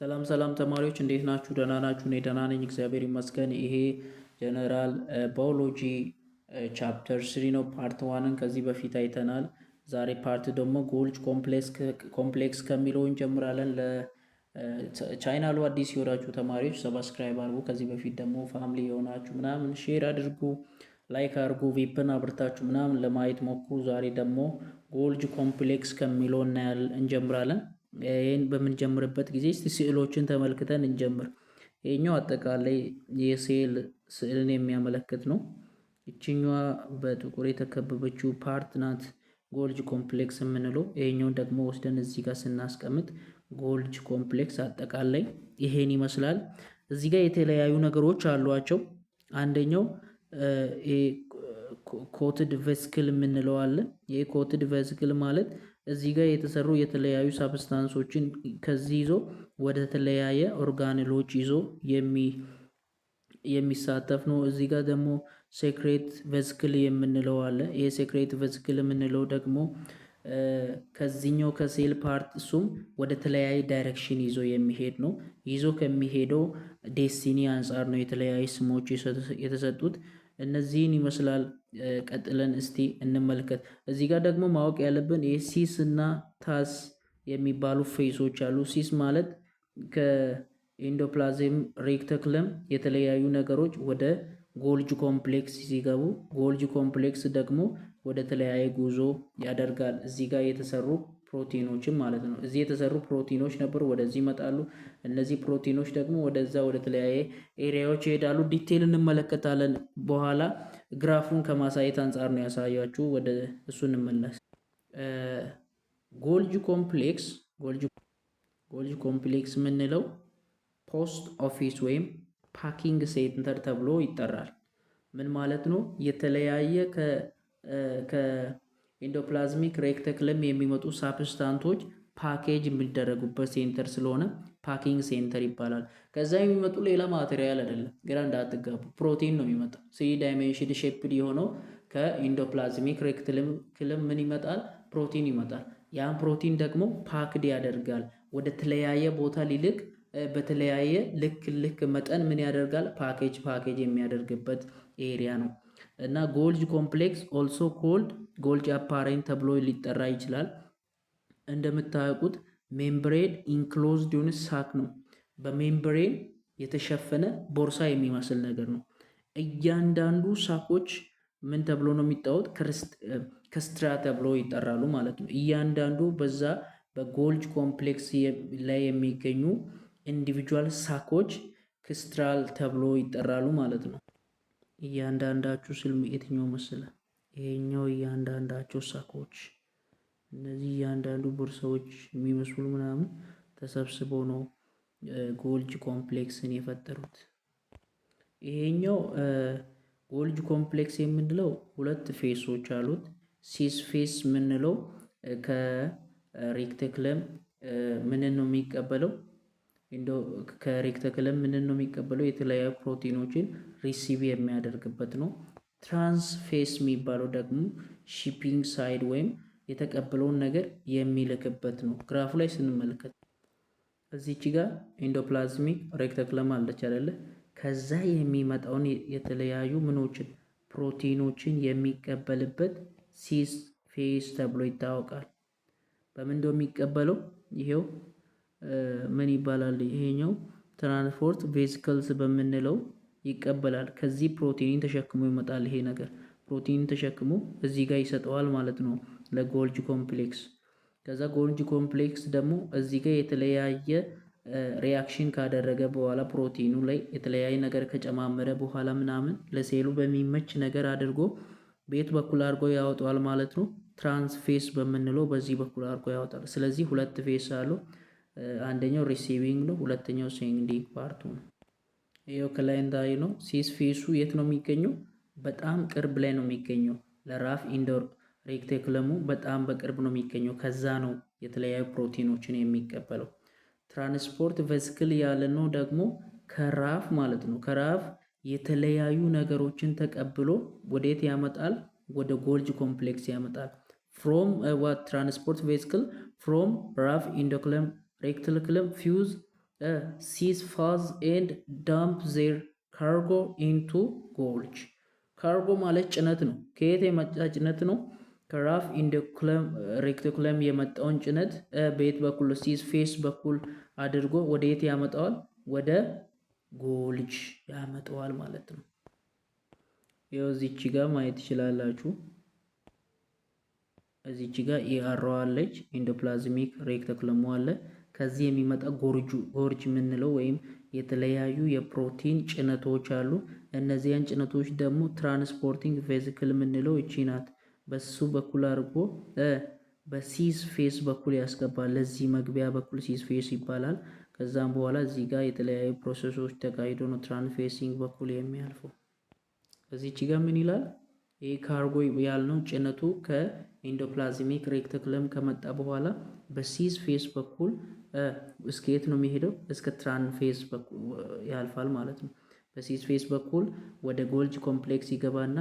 ሰላም ሰላም ተማሪዎች እንዴት ናችሁ? ደህና ናችሁ? እኔ ደህና ነኝ፣ እግዚአብሔር ይመስገን። ይሄ ጀነራል ባዮሎጂ ቻፕተር 3 ነው። ፓርት 1ን ከዚህ በፊት አይተናል። ዛሬ ፓርት ደግሞ ጎልጅ ኮምፕሌክስ ከሚለው እንጀምራለን። ለቻናሉ አዲስ የሆናችሁ ተማሪዎች ሰብስክራይብ አድርጉ። ከዚህ በፊት ደግሞ ፋሚሊ የሆናችሁ ምናምን ሼር አድርጉ፣ ላይክ አድርጉ፣ ቪፕን አብርታችሁ ምናምን ለማየት ሞክሩ። ዛሬ ደግሞ ጎልጅ ኮምፕሌክስ ከሚለው እንጀምራለን። ይህን በምንጀምርበት ጊዜ እስቲ ስዕሎችን ተመልክተን እንጀምር። ይሄኛው አጠቃላይ የሴል ስዕልን የሚያመለክት ነው። ይችኛዋ በጥቁር የተከበበችው ፓርት ናት ጎልጅ ኮምፕሌክስ የምንለው። ይሄኛውን ደግሞ ወስደን እዚህ ጋር ስናስቀምጥ ጎልጅ ኮምፕሌክስ አጠቃላይ ይሄን ይመስላል። እዚህ ጋር የተለያዩ ነገሮች አሏቸው። አንደኛው ኮትድ ቬስክል የምንለው አለ። ይህ ኮትድ ቬስክል ማለት እዚህ ጋር የተሰሩ የተለያዩ ሳብስታንሶችን ከዚህ ይዞ ወደ ተለያየ ኦርጋኔሎች ይዞ የሚሳተፍ ነው። እዚህ ጋር ደግሞ ሴክሬት ቬስክል የምንለው አለ። ይሄ ሴክሬት ቬስክል የምንለው ደግሞ ከዚህኛው ከሴል ፓርት እሱም ወደ ተለያየ ዳይሬክሽን ይዞ የሚሄድ ነው። ይዞ ከሚሄደው ዴስቲኒ አንጻር ነው የተለያዩ ስሞች የተሰጡት። እነዚህን ይመስላል። ቀጥለን እስቲ እንመልከት። እዚህ ጋር ደግሞ ማወቅ ያለብን ሲስ እና ታስ የሚባሉ ፌሶች አሉ። ሲስ ማለት ከኢንዶፕላዝም ሬክተክለም የተለያዩ ነገሮች ወደ ጎልጅ ኮምፕሌክስ ሲገቡ፣ ጎልጅ ኮምፕሌክስ ደግሞ ወደ ተለያየ ጉዞ ያደርጋል። እዚህ ጋር የተሰሩ ፕሮቲኖችን ማለት ነው። እዚህ የተሰሩ ፕሮቲኖች ነበሩ፣ ወደዚህ ይመጣሉ። እነዚህ ፕሮቲኖች ደግሞ ወደዛ ወደ ተለያየ ኤሪያዎች ይሄዳሉ። ዲቴል እንመለከታለን በኋላ። ግራፉን ከማሳየት አንጻር ነው ያሳያችሁ። ወደ እሱ እንመለስ። ጎልጅ ኮምፕሌክስ የምንለው ፖስት ኦፊስ ወይም ፓኪንግ ሴንተር ተብሎ ይጠራል። ምን ማለት ነው? የተለያየ ከኢንዶፕላዝሚክ ሬክተክለም የሚመጡ ሳብስታንቶች ፓኬጅ የሚደረጉበት ሴንተር ስለሆነ ፓኪንግ ሴንተር ይባላል። ከዛ የሚመጡ ሌላ ማቴሪያል አይደለም፣ ግራ እንዳትጋቡ። ፕሮቲን ነው የሚመጣው። 3 ዳይሜንሽን ሼፕድ የሆነው ከኢንዶፕላዝሚክ ሬክተክለም ምን ይመጣል? ፕሮቲን ይመጣል። ያን ፕሮቲን ደግሞ ፓክድ ያደርጋል ወደ ተለያየ ቦታ ሊልክ በተለያየ ልክ መጠን ምን ያደርጋል? ፓኬጅ የሚያደርግበት ኤሪያ ነው። እና ጎልጅ ኮምፕሌክስ ኦልሶ ኮልድ ጎልጅ አፓሬንት ተብሎ ሊጠራ ይችላል። እንደምታውቁት ሜምብሬን ኢንክሎዝድ የሆነ ሳክ ነው። በሜምብሬን የተሸፈነ ቦርሳ የሚመስል ነገር ነው። እያንዳንዱ ሳኮች ምን ተብሎ ነው የሚጠሩት? ከስትራ ተብሎ ይጠራሉ ማለት ነው። እያንዳንዱ በዛ በጎልጅ ኮምፕሌክስ ላይ የሚገኙ ኢንዲቪጁዋል ሳኮች ክስትራል ተብሎ ይጠራሉ ማለት ነው። እያንዳንዳችሁ ስልም የትኛው መሰለ? ይሄኛው እያንዳንዳቸው ሳኮች፣ እነዚህ እያንዳንዱ ቦርሳዎች የሚመስሉ ምናምን ተሰብስበው ነው ጎልጅ ኮምፕሌክስን የፈጠሩት። ይሄኛው ጎልጅ ኮምፕሌክስ የምንለው 2 ፌሶች አሉት። ሲስ ፌስ የምንለው ከሬክተክለም ምንን ነው የሚቀበለው? ከሬክተክለም ምንን ነው የሚቀበለው? የተለያዩ ፕሮቲኖችን ሪሲቭ የሚያደርግበት ነው። ትራንስ ፌስ የሚባለው ደግሞ ሺፒንግ ሳይድ ወይም የተቀበለውን ነገር የሚልክበት ነው። ግራፉ ላይ ስንመለከት እዚች ጋር ኢንዶፕላዝሚክ ሬክተክለም አለች አይደለ? ከዛ የሚመጣውን የተለያዩ ምኖችን ፕሮቲኖችን የሚቀበልበት ሲስ ፌስ ተብሎ ይታወቃል። በምን የሚቀበለው? ይሄው ምን ይባላል? ይሄኛው ትራንስፖርት ቬሲክልስ በምንለው ይቀበላል። ከዚህ ፕሮቲንን ተሸክሞ ይመጣል። ይሄ ነገር ፕሮቲንን ተሸክሞ እዚህ ጋር ይሰጠዋል ማለት ነው ለጎልጅ ኮምፕሌክስ። ከዛ ጎልጅ ኮምፕሌክስ ደግሞ እዚህ ጋር የተለያየ ሪያክሽን ካደረገ በኋላ ፕሮቲኑ ላይ የተለያየ ነገር ከጨማመረ በኋላ ምናምን ለሴሉ በሚመች ነገር አድርጎ ቤት በኩል አድርጎ ያወጣዋል ማለት ነው። ትራንስፌስ በምንለው በዚህ በኩል አድርጎ ያወጣል። ስለዚህ 2 ፌስ አሉ። አንደኛው ሪሲቪንግ ነው፣ ሁለተኛው ሴንዲንግ ፓርቱ ነው። ይሄው ከላይ እንዳይ ነው። ሲስ ፌሱ የት ነው የሚገኘው? በጣም ቅርብ ላይ ነው የሚገኘው። ለራፍ ኢንዶር ሬክተክለሙ በጣም በቅርብ ነው የሚገኘው። ከዛ ነው የተለያዩ ፕሮቲኖችን የሚቀበለው። ትራንስፖርት ቬስክል ያለ ነው ደግሞ ከራፍ ማለት ነው። ከራፍ የተለያዩ ነገሮችን ተቀብሎ ወዴት ያመጣል? ወደ ጎልጅ ኮምፕሌክስ ያመጣል። ፍሮም ትራንስፖርት ቬስክል ፍሮም ራፍ ኢንዶክለም ሬክተክለም ፊውዝ ሲዝ ፋዝ ኤንድ ዳምፕ ዜር ካርጎ ኢንቱ ጎልጅ። ካርጎ ማለት ጭነት ነው። ከየት የመጣ ጭነት ነው? ከራፍ ኢንዶክለም ሬክቶክለም የመጣውን ጭነት በየት በኩል ሲዝ ፌስ በኩል አድርጎ ወደ የት ያመጣዋል? ወደ ጎልጅ ያመጣዋል ማለት ነው። ይኸው እዚች ጋር ማየት ትችላላችሁ። እዚች ጋር ኢአር አለች፣ ኢንዶፕላዝሚክ ሬክቶክለሙ አለ። ከዚህ የሚመጣ ጎርጅ የምንለው ወይም የተለያዩ የፕሮቲን ጭነቶች አሉ። እነዚያን ጭነቶች ደግሞ ትራንስፖርቲንግ ቬዚክል የምንለው እቺ ናት። በሱ በኩል አድርጎ በሲዝ ፌስ በኩል ያስገባል። ለዚህ መግቢያ በኩል ሲዝ ፌስ ይባላል። ከዛም በኋላ እዚህ ጋር የተለያዩ ፕሮሰሶች ተካሂዶ ነው ትራንስፌሲንግ በኩል የሚያልፈው። እዚች ጋር ምን ይላል? ይህ ካርጎ ያልነው ጭነቱ ከኢንዶፕላዝሚክ ሬክቶክለም ከመጣ በኋላ በሲዝ ፌስ በኩል እስከ የት ነው የሚሄደው? እስከ ትራንፌስ በኩል ያልፋል ማለት ነው። በሲዝ ፌስ በኩል ወደ ጎልጅ ኮምፕሌክስ ይገባና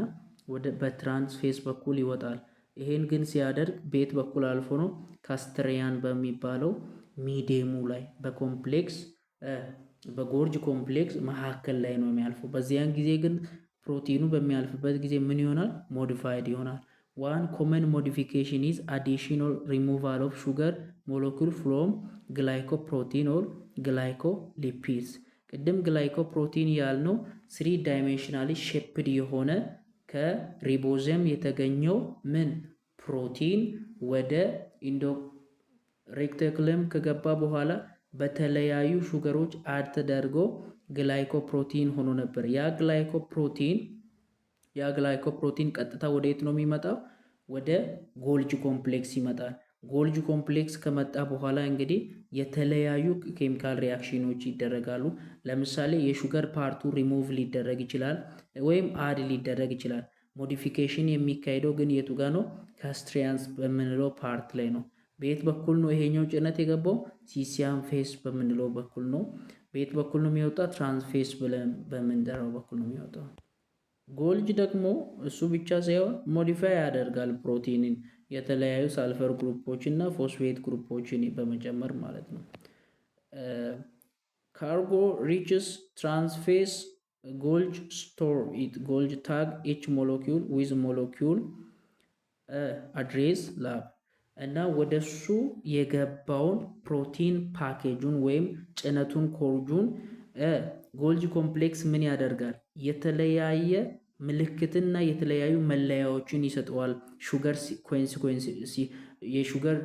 በትራንስፌስ በኩል ይወጣል። ይሄን ግን ሲያደርግ ቤት በኩል አልፎ ነው ካስትሪያን በሚባለው ሚዲየሙ ላይ በኮምፕሌክስ በጎርጅ ኮምፕሌክስ መካከል ላይ ነው የሚያልፈው። በዚያን ጊዜ ግን ፕሮቲኑ በሚያልፍበት ጊዜ ምን ይሆናል? ሞዲፋይድ ይሆናል። ዋን ኮመን ሞዲፊኬሽን ኢዝ አዲሽናል ሪሙቫል ኦፍ ሹገር ሞለኪል ፍሮም ግላይኮፕሮቲን ኦር ግላይኮሊፒድስ። ቅድም ግላይኮፕሮቲን ያልነው ስሪ ዳይሜንሽናሊ ሼፕድ የሆነ ከሪቦዘም የተገኘው ምን ፕሮቲን ወደ ሬክቶክለም ከገባ በኋላ በተለያዩ ሹገሮች አድ ተደርጎ ግላይኮፕሮቲን ሆኖ ነበር። ያ ግላይኮፕሮቲን ቀጥታ ወደ የት ነው የሚመጣው? ወደ ጎልጅ ኮምፕሌክስ ይመጣል። ጎልጅ ኮምፕሌክስ ከመጣ በኋላ እንግዲህ የተለያዩ ኬሚካል ሪያክሽኖች ይደረጋሉ። ለምሳሌ የሹገር ፓርቱ ሪሙቭ ሊደረግ ይችላል ወይም አድ ሊደረግ ይችላል። ሞዲፊኬሽን የሚካሄደው ግን የቱ ጋር ነው? ካስትሪያንስ በምንለው ፓርት ላይ ነው። በየት በኩል ነው ይሄኛው ጭነት የገባው? ሲሲያም ፌስ በምንለው በኩል ነው። በየት በኩል ነው የሚወጣው? ትራንስፌስ ብለን በምንጠራው በኩል ነው የሚወጣው። ጎልጅ ደግሞ እሱ ብቻ ሳይሆን ሞዲፋይ ያደርጋል ፕሮቲንን የተለያዩ ሳልፈር ግሩፖች እና ፎስፌት ግሩፖችን በመጨመር ማለት ነው። ካርጎ ሪችስ ትራንስፌስ ጎልጅ ስቶር ኢት ጎልጅ ታግ ኢች ሞለኪውል ዊዝ ሞለኪውል አድሬስ ላብ እና ወደሱ የገባውን ፕሮቲን ፓኬጁን ወይም ጭነቱን ኮርጁን ጎልጅ ኮምፕሌክስ ምን ያደርጋል? የተለያየ ምልክትና የተለያዩ መለያዎችን ይሰጠዋል። የሹገር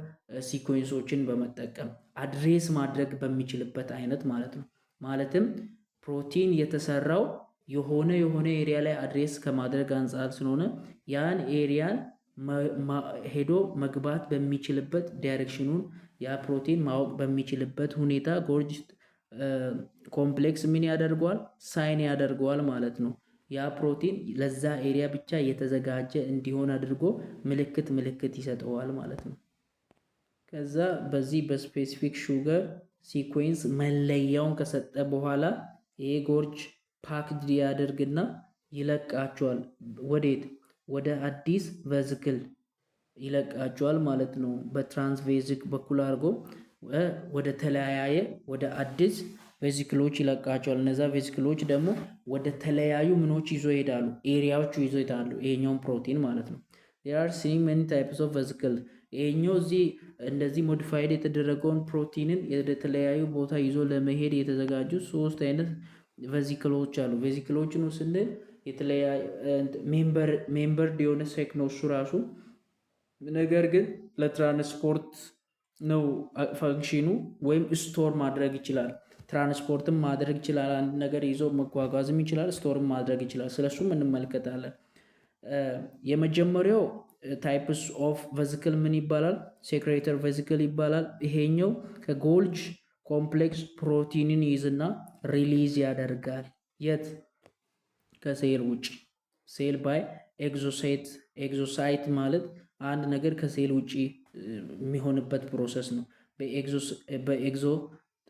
ሲኮንሶችን በመጠቀም አድሬስ ማድረግ በሚችልበት አይነት ማለት ነው። ማለትም ፕሮቲን የተሰራው የሆነ ኤሪያ ላይ አድሬስ ከማድረግ አንጻር ስለሆነ ያን ኤሪያን ሄዶ መግባት በሚችልበት ዳይሬክሽኑን ያ ፕሮቲን ማወቅ በሚችልበት ሁኔታ ጎልጅ ኮምፕሌክስ ምን ያደርገዋል? ሳይን ያደርገዋል ማለት ነው። ያ ፕሮቲን ለዛ ኤሪያ ብቻ የተዘጋጀ እንዲሆን አድርጎ ምልክት ይሰጠዋል ማለት ነው። ከዛ በዚህ በስፔሲፊክ ሹገር ሲኩዌንስ መለያውን ከሰጠ በኋላ ይሄ ጎልጅ ፓክድ ያደርግና ይለቃቸዋል። ወዴት? ወደ አዲስ ቬዚክል ይለቃቸዋል ማለት ነው። በትራንስቬዚክ በኩል አድርጎ ወደ ተለያየ ወደ አዲስ ቬዚክሎች ይለቃቸዋል። እነዛ ቬዚክሎች ደግሞ ወደ ተለያዩ ምኖች ይዞ ይሄዳሉ፣ ኤሪያዎቹ ይዞ ይሄዳሉ። ይሄኛውን ፕሮቲን ማለት ነው። there are many types of vesicle። ይሄኛው እዚህ እንደዚህ ሞዲፋይድ የተደረገውን ፕሮቲንን ወደ ተለያዩ ቦታ ይዞ ለመሄድ የተዘጋጁ ሶስት አይነት ቬዚክሎች አሉ። ቬዚክሎችን ስንል የተለያየ ሜምበርድ የሆነ ሴክ ነው እሱ ራሱ። ነገር ግን ለትራንስፖርት ነው ፈንክሽኑ፣ ወይም ስቶር ማድረግ ይችላል። ትራንስፖርትም ማድረግ ይችላል። አንድ ነገር ይዞ መጓጓዝም ይችላል፣ ስቶርም ማድረግ ይችላል። ስለሱም እንመለከታለን። የመጀመሪያው ታይፕስ ኦፍ ቬዚክል ምን ይባላል? ሴክሬተር ቬዚክል ይባላል። ይሄኛው ከጎልጅ ኮምፕሌክስ ፕሮቲንን ይዝና ሪሊዝ ያደርጋል። የት? ከሴል ውጭ። ሴል ባይ ኤግዞሳይት። ኤግዞሳይት ማለት አንድ ነገር ከሴል ውጭ የሚሆንበት ፕሮሰስ ነው።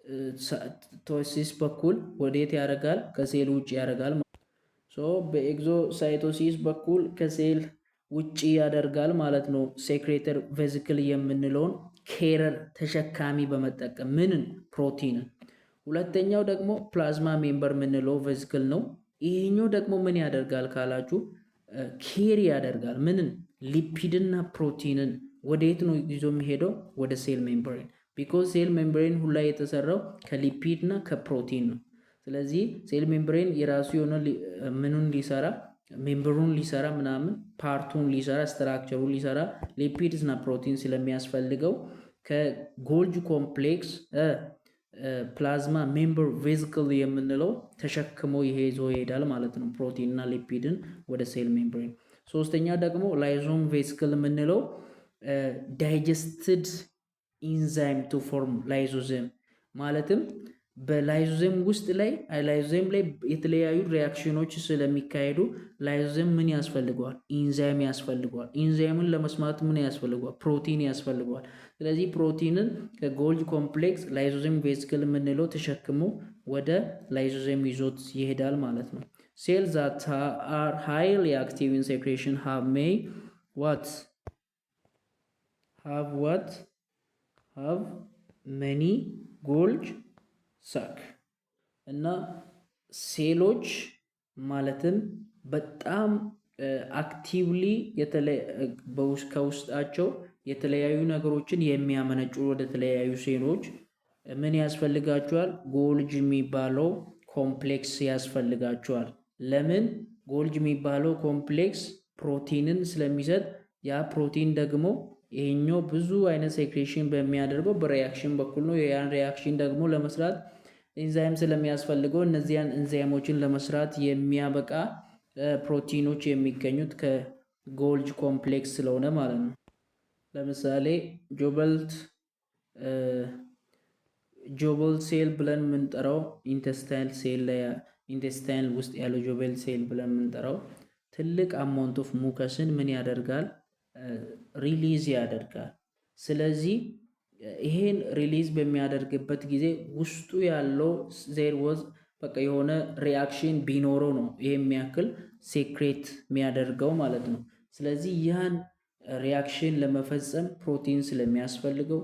በኤግዞቶሲስ በኩል ወዴት ያደርጋል? ከሴል ውጭ ያደርጋል። በኤግዞሳይቶሲስ በኩል ከሴል ውጭ ያደርጋል ማለት ነው። ሴክሬተር ቬዚክል የምንለውን ኬረር ተሸካሚ በመጠቀም ምንን? ፕሮቲንን። ሁለተኛው ደግሞ ፕላዝማ ሜምበር የምንለው ቬዚክል ነው። ይሄኛው ደግሞ ምን ያደርጋል ካላችሁ ኬሪ ያደርጋል ምንን ሊፒድና ፕሮቲንን ወደየት ነው ይዞ የሚሄደው? ወደ ሴል ሜምብሬን። ቢኮዝ ሴል ሜምብሬን ሁላ የተሰራው ከሊፒድ እና ከፕሮቲን ነው። ስለዚህ ሴል ሜምብሬን የራሱ የሆነ ምኑን ሊሰራ ሜምብሩን ሊሰራ ምናምን ፓርቱን ሊሰራ ስትራክቸሩን ሊሰራ ሊፒድስ እና ፕሮቲን ስለሚያስፈልገው ከጎልጅ ኮምፕሌክስ ፕላዝማ ሜምበር ቬዚክል የምንለው ተሸክሞ ይዞ ይሄዳል ማለት ነው፣ ፕሮቲን እና ሊፒድን ወደ ሴል ሜምብሬን። ሶስተኛ ደግሞ ላይዞም ቬዚክል የምንለው ዳይጀስትድ ኢንዛይም ቱ ፎርም ላይዞዘም ማለትም በላይዞዘም ውስጥ ላይ ላይዞዘም ላይ የተለያዩ ሪያክሽኖች ስለሚካሄዱ ላይዞዘም ምን ያስፈልገዋል? ኢንዛይም ያስፈልገዋል። ኢንዛይምን ለመስማት ምን ያስፈልገዋል? ፕሮቲን ያስፈልገዋል። ስለዚህ ፕሮቲንን ከጎልጅ ኮምፕሌክስ ላይዞዘም ቬዚክል የምንለው ተሸክሞ ወደ ላይዞዘም ይዞት ይሄዳል ማለት ነው። ሴል ዛት አር ሃይሊ አክቲቭ ኢን ሴክሬሽን ሃቭ ሜይ ዋት have many ጎልጅ ሳክ እና ሴሎች ማለትም በጣም አክቲቭሊ ከውስጣቸው የተለያዩ ነገሮችን የሚያመነጩ ወደ ተለያዩ ሴሎች ምን ያስፈልጋቸዋል? ጎልጅ የሚባለው ኮምፕሌክስ ያስፈልጋቸዋል። ለምን? ጎልጅ የሚባለው ኮምፕሌክስ ፕሮቲንን ስለሚሰጥ ያ ፕሮቲን ደግሞ ይሄኛው ብዙ አይነት ሴክሬሽን በሚያደርገው በሪያክሽን በኩል ነው። ያን ሪያክሽን ደግሞ ለመስራት ኢንዛይም ስለሚያስፈልገው እነዚያን ኢንዛይሞችን ለመስራት የሚያበቃ ፕሮቲኖች የሚገኙት ከጎልጅ ኮምፕሌክስ ስለሆነ ማለት ነው። ለምሳሌ ጆበል ሴል ብለን የምንጠራው ኢንቴስታይል ውስጥ ያለው ጆበል ሴል ብለን የምንጠራው ትልቅ አማውንት ኦፍ ሙከስን ምን ያደርጋል? ሪሊዝ ያደርጋል። ስለዚህ ይሄን ሪሊዝ በሚያደርግበት ጊዜ ውስጡ ያለው ዜር ወዝ በቃ የሆነ ሪያክሽን ቢኖረው ነው ይሄ የሚያክል ሴክሬት የሚያደርገው ማለት ነው። ስለዚህ ያን ሪያክሽን ለመፈጸም ፕሮቲን ስለሚያስፈልገው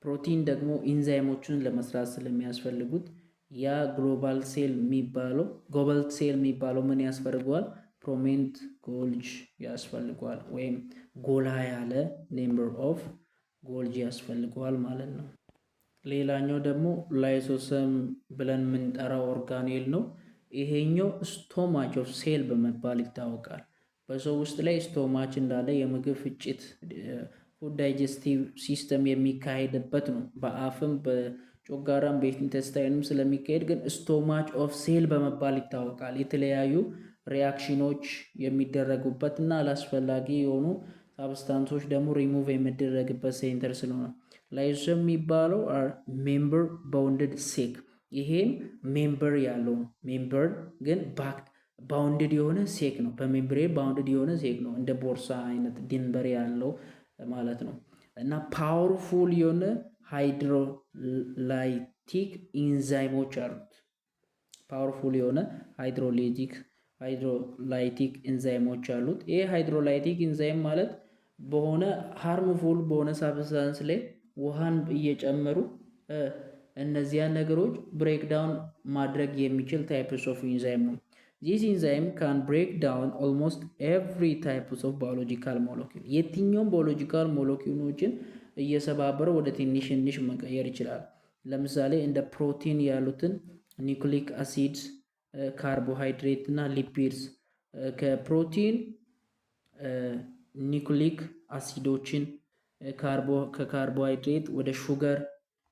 ፕሮቲን ደግሞ ኢንዛይሞችን ለመስራት ስለሚያስፈልጉት ያ ግሎባል ሴል የሚባለው ምን ያስፈልገዋል? ፕሮሚነንት ጎልጅ ያስፈልገዋል ወይም ጎላ ያለ ኔምበር ኦፍ ጎልጅ ያስፈልገዋል ማለት ነው። ሌላኛው ደግሞ ላይሶሰም ብለን የምንጠራው ኦርጋኔል ነው። ይሄኛው ስቶማች ኦፍ ሴል በመባል ይታወቃል። በሰው ውስጥ ላይ ስቶማች እንዳለ የምግብ ፍጭት ፉድ ዳይጀስቲቭ ሲስተም የሚካሄድበት ነው። በአፍም በጮጋራም በኢንተስታይንም ስለሚካሄድ ግን ስቶማች ኦፍ ሴል በመባል ይታወቃል። የተለያዩ ሪያክሽኖች የሚደረጉበት እና አላስፈላጊ የሆኑ ሳብስታንሶች ደግሞ ሪሙቭ የሚደረግበት ሴንተር ስለሆነ ላይዞም የሚባለው ሜምበር ባውንድድ ሴክ ይሄም ሜምበር ያለው ነው። ሜምበር ግን ባውንድድ የሆነ ሴክ ነው። በሜምብሬን ባውንድድ የሆነ ሴክ ነው። እንደ ቦርሳ አይነት ድንበር ያለው ማለት ነው እና ፓወርፉል የሆነ ሃይድሮላይቲክ ኢንዛይሞች አሉት። ፓወርፉል የሆነ ሃይድሮላይቲክ ኢንዛይሞች አሉት። ይሄ ሃይድሮላይቲክ ኢንዛይም ማለት በሆነ ሃርምፉል በሆነ ሳብስታንስ ላይ ውሃን እየጨመሩ እነዚያን ነገሮች ብሬክዳውን ማድረግ የሚችል ታይፕስ ኦፍ ኢንዛይም ነው። ዚስ ኢንዛይም ካን ብሬክ ዳውን ኦልሞስት ኤቭሪ ታይፕስ ኦፍ ባዮሎጂካል ሞለኪል የትኛውም ባዮሎጂካል ሞለኪውሎችን እየሰባበረ ወደ ትንሽ መቀየር ይችላል። ለምሳሌ እንደ ፕሮቲን ያሉትን ኒውክሊክ አሲድስ፣ ካርቦሃይድሬት እና ሊፒድስ ከፕሮቲን ኒውክሊክ አሲዶችን ከካርቦሃይድሬት ወደ ሹገር፣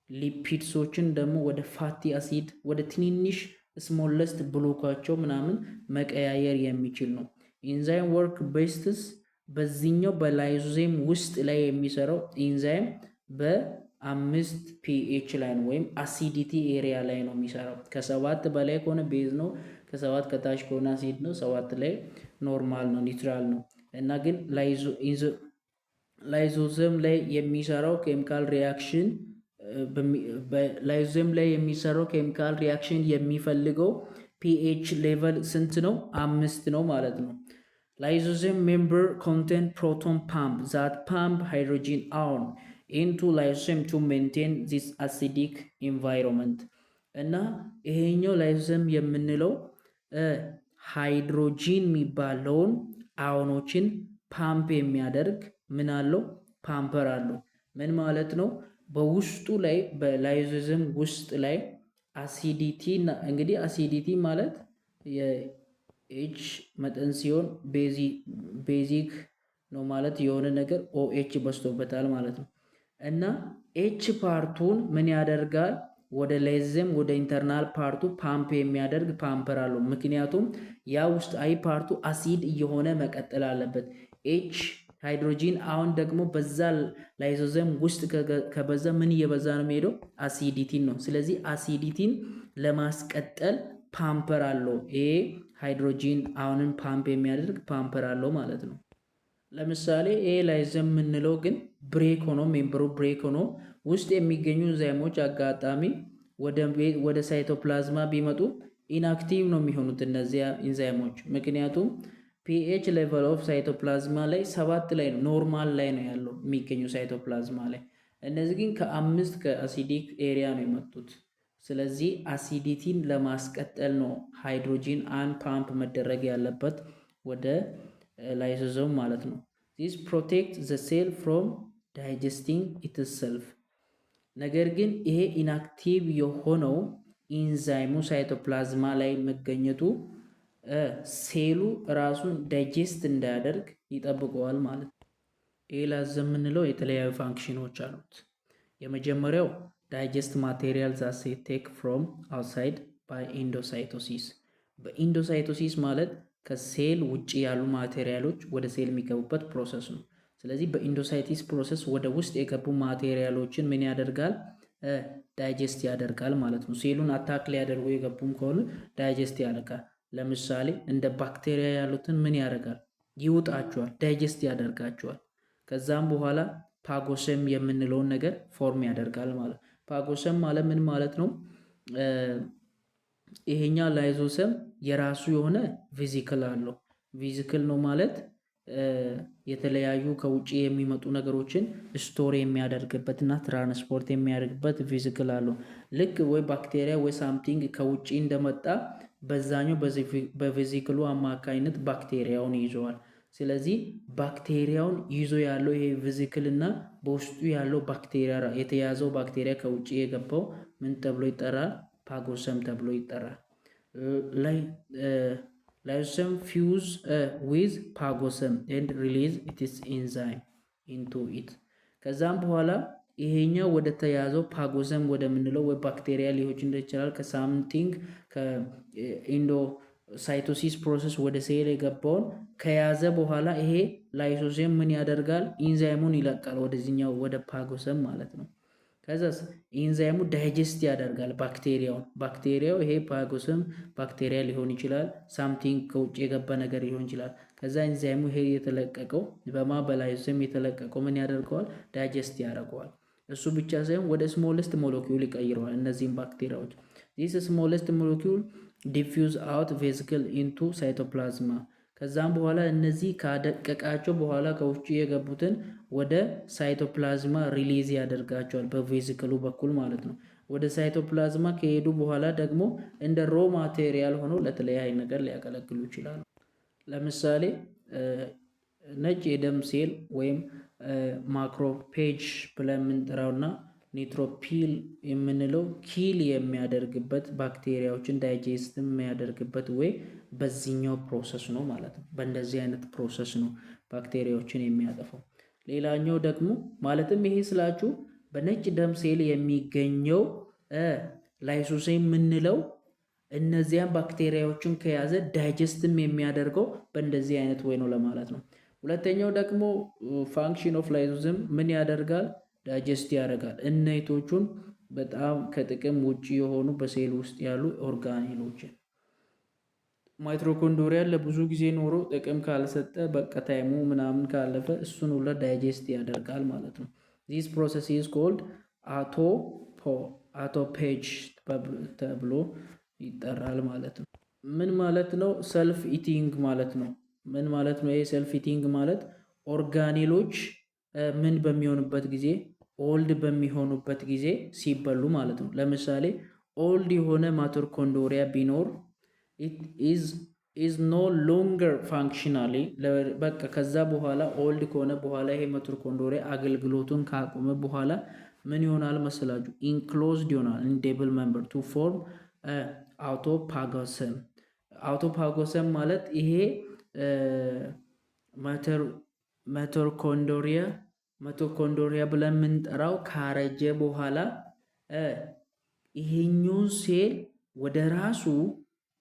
ሊፒድሶችን ደግሞ ወደ ፋቲ አሲድ ወደ ትንንሽ ስሞለስት ብሎካቸው ምናምን መቀያየር የሚችል ነው። ኢንዛይም ወርክ ቤስትስ በዚህኛው በላይዞዜም ውስጥ ላይ የሚሰራው ኢንዛይም በ5 ፒኤች ላይ ነው ወይም አሲዲቲ ኤሪያ ላይ ነው የሚሰራው። ከ7 በላይ ከሆነ ቤዝ ነው፣ ከ7 ከታች ከሆነ አሲድ ነው፣ 7 ላይ ኖርማል ነው ኒውትራል ነው። እና ግን ላይዞዘም ላይ የሚሰራው ኬሚካል ሪያክሽን ላይዞዘም ላይ የሚሰራው ኬሚካል ሪያክሽን የሚፈልገው ፒኤች ሌቨል ስንት ነው? 5 ነው ማለት ነው። ላይዞዘም ሜምበር ኮንቴን ፕሮቶን ፓምፕ ዛት ፓምፕ ሃይድሮጂን አዮን into lysosome to maintain this acidic environment እና ይሄኛው ላይዞዘም የምንለው ሃይድሮጂን የሚባለውን አዮኖችን ፓምፕ የሚያደርግ ምን አለው? ፓምፐር አለው። ምን ማለት ነው? በውስጡ ላይ በላይዞዘም ውስጥ ላይ አሲዲቲ እንግዲህ አሲዲቲ ማለት የኤች መጠን ሲሆን ቤዚክ ነው ማለት የሆነ ነገር ኦኤች በዝቶበታል ማለት ነው። እና ኤች ፓርቱን ምን ያደርጋል? ወደ ላይዞዘም ወደ ኢንተርናል ፓርቱ ፓምፕ የሚያደርግ ፓምፐር አለው። ምክንያቱም ያ ውስጣዊ ፓርቱ አሲድ እየሆነ መቀጠል አለበት። ኤች ሃይድሮጂን አሁን ደግሞ በዛ ላይዞዘም ውስጥ ከበዛ ምን እየበዛ ነው የሚሄደው? አሲዲቲን ነው። ስለዚህ አሲዲቲን ለማስቀጠል ፓምፐር አለው። ይሄ ሃይድሮጂን አሁንን ፓምፕ የሚያደርግ ፓምፐር አለው ማለት ነው። ለምሳሌ ይሄ ላይዞዘም የምንለው ግን ብሬክ ሆኖ ሜምበሩ ብሬክ ሆኖ ውስጥ የሚገኙ ኢንዛይሞች አጋጣሚ ወደ ሳይቶፕላዝማ ቢመጡ ኢንአክቲቭ ነው የሚሆኑት እነዚያ ኢንዛይሞች። ምክንያቱም ፒኤች ሌቨል ኦፍ ሳይቶፕላዝማ ላይ 7 ላይ ነው፣ ኖርማል ላይ ነው ያለው የሚገኙ ሳይቶፕላዝማ ላይ። እነዚህ ግን ከ5 ከአሲዲክ ኤሪያ ነው የመጡት። ስለዚህ አሲዲቲን ለማስቀጠል ነው ሃይድሮጂን አን ፓምፕ መደረግ ያለበት ወደ ላይሶዞም ማለት ነው። ዚስ ፕሮቴክት ዘ ሴል ፍሮም ዳይጀስቲንግ ኢትሰልፍ። ነገር ግን ይሄ ኢንአክቲቭ የሆነው ኢንዛይሙ ሳይቶፕላዝማ ላይ መገኘቱ ሴሉ ራሱን ዳይጀስት እንዳያደርግ ይጠብቀዋል ማለት ነው። ይህ ላይዞዘም የምንለው የተለያዩ ፋንክሽኖች አሉት። የመጀመሪያው ዳይጀስት ማቴሪያል ዛት ቴክ ፍሮም አውትሳይድ ባይ ኢንዶሳይቶሲስ። በኢንዶሳይቶሲስ ማለት ከሴል ውጭ ያሉ ማቴሪያሎች ወደ ሴል የሚገቡበት ፕሮሰስ ነው። ስለዚህ በኢንዶሳይቲስ ፕሮሰስ ወደ ውስጥ የገቡ ማቴሪያሎችን ምን ያደርጋል? ዳይጀስት ያደርጋል ማለት ነው። ሴሉን አታክ ሊያደርጉ የገቡም ከሆኑ ዳይጀስት ያደርጋል። ለምሳሌ እንደ ባክቴሪያ ያሉትን ምን ያደርጋል? ይውጣቸዋል፣ ዳይጀስት ያደርጋቸዋል። ከዛም በኋላ ፓጎሰም የምንለውን ነገር ፎርም ያደርጋል ማለት ነው። ፓጎሰም ማለት ምን ማለት ነው? ይሄኛ ላይዞዘም የራሱ የሆነ ቪዚክል አለው። ቪዚክል ነው ማለት የተለያዩ ከውጭ የሚመጡ ነገሮችን ስቶር የሚያደርግበት እና ትራንስፖርት የሚያደርግበት ቪዚክል አለው። ልክ ወይ ባክቴሪያ ወይ ሳምቲንግ ከውጭ እንደመጣ በዛኛው በቪዚክሉ አማካኝነት ባክቴሪያውን ይዘዋል። ስለዚህ ባክቴሪያውን ይዞ ያለው ይሄ ቪዚክል እና በውስጡ ያለው ባክቴሪያ የተያዘው ባክቴሪያ ከውጭ የገባው ምን ተብሎ ይጠራል? ፓጎሰም ተብሎ ይጠራል። ላይዞዘም ፊውዝ ዊዝ ፓጎሰም ኤንድ ሪሊዝ ኢትስ ኢንዛይም ኢንቱ ኢት። ከዛም በኋላ ይሄኛው ወደ ተያዘው ፓጎሰም ወደምንለው ወይ ባክቴሪያ ሊሆን ይችላል ከሳምቲንግ ከኢንዶሳይቶሲስ ፕሮሰስ ወደ ሴል የገባውን ከያዘ በኋላ ይሄ ላይዞዘም ምን ያደርጋል? ኢንዛይሙን ይለቃል ወደዚህኛው ወደ ፓጎሰም ማለት ነው። ከዛስ ኢንዛይሙ ዳይጀስት ያደርጋል ባክቴሪያው ይሄ ፓጎሰም ባክቴሪያ ሊሆን ይችላል፣ ሳምቲንግ ከውጭ የገባ ነገር ሊሆን ይችላል። ከዛ ኢንዛይሙ ይሄ የተለቀቀው በላይዞዘም የተለቀቀው ምን ያደርገዋል? ዳይጀስት ያደርገዋል። እሱ ብቻ ሳይሆን ወደ ስሞለስት ሞለኪውል ይቀይረዋል እነዚህም ባክቴሪያዎች። ዚስ ስሞለስት ሞለኪውል ዲፊውዝ አውት ቬዚክል ኢንቱ ሳይቶፕላዝማ። ከዛም በኋላ እነዚህ ካደቀቃቸው በኋላ ከውጭ የገቡትን ወደ ሳይቶፕላዝማ ሪሊዝ ያደርጋቸዋል በቬዚክሉ በኩል ማለት ነው። ወደ ሳይቶፕላዝማ ከሄዱ በኋላ ደግሞ እንደ ሮ ማቴሪያል ሆኖ ለተለያየ ነገር ሊያገለግሉ ይችላሉ። ለምሳሌ ነጭ የደም ሴል ወይም ማክሮፔጅ ብለን የምንጠራውና ኒትሮፒል የምንለው ኪል የሚያደርግበት ባክቴሪያዎችን ዳይጀስት የሚያደርግበት ወይ በዚህኛው ፕሮሰስ ነው ማለት ነው። በእንደዚህ አይነት ፕሮሰስ ነው ባክቴሪያዎችን የሚያጠፋው። ሌላኛው ደግሞ ማለትም ይሄ ስላችሁ በነጭ ደም ሴል የሚገኘው ላይሶሴም የምንለው እነዚያን ባክቴሪያዎችን ከያዘ ዳይጀስትም የሚያደርገው በእንደዚህ አይነት ወይ ነው ለማለት ነው። ሁለተኛው ደግሞ ፋንክሽን ኦፍ ላይዞዘም ምን ያደርጋል? ዳይጀስት ያደርጋል እነቶቹን በጣም ከጥቅም ውጭ የሆኑ በሴል ውስጥ ያሉ ኦርጋኔሎችን። ማይቶኮንድሪያ ለብዙ ጊዜ ኖሮ ጥቅም ካልሰጠ በቃ ታይሙ ምናምን ካለፈ እሱን ሁሉ ዳይጀስት ያደርጋል ማለት ነው። ዚስ ፕሮሰስ ኢዝ ኮልድ አውቶፔጅ ተብሎ ይጠራል ማለት ነው። ምን ማለት ነው? ሰልፍ ኢቲንግ ማለት ነው። ምን ማለት ነው? ይሄ ሰልፍ ኢቲንግ ማለት ኦርጋኔሎች ምን በሚሆኑበት ጊዜ ኦልድ በሚሆኑበት ጊዜ ሲበሉ ማለት ነው። ለምሳሌ ኦልድ የሆነ ማይቶኮንድሪያ ቢኖር ኢዝ ኖ ሎንገር ፋንክሽናሊ በቃ ከዛ በኋላ ኦልድ ከሆነ በኋላ ይሄ ማይቶኮንድሪያ አገልግሎቱን ካቆመ በኋላ ምን ይሆናል መስላችሁ? ኢንክሎዝድ ይሆናል ኢንዴብል ሜምበር ቱ ፎርም አውቶፓጎሰም። አውቶፓጎሰም ማለት ይሄ ማይቶኮንድሪያ ብለን የምንጠራው ካረጀ በኋላ ይሄኛውን ሴል ወደ ራሱ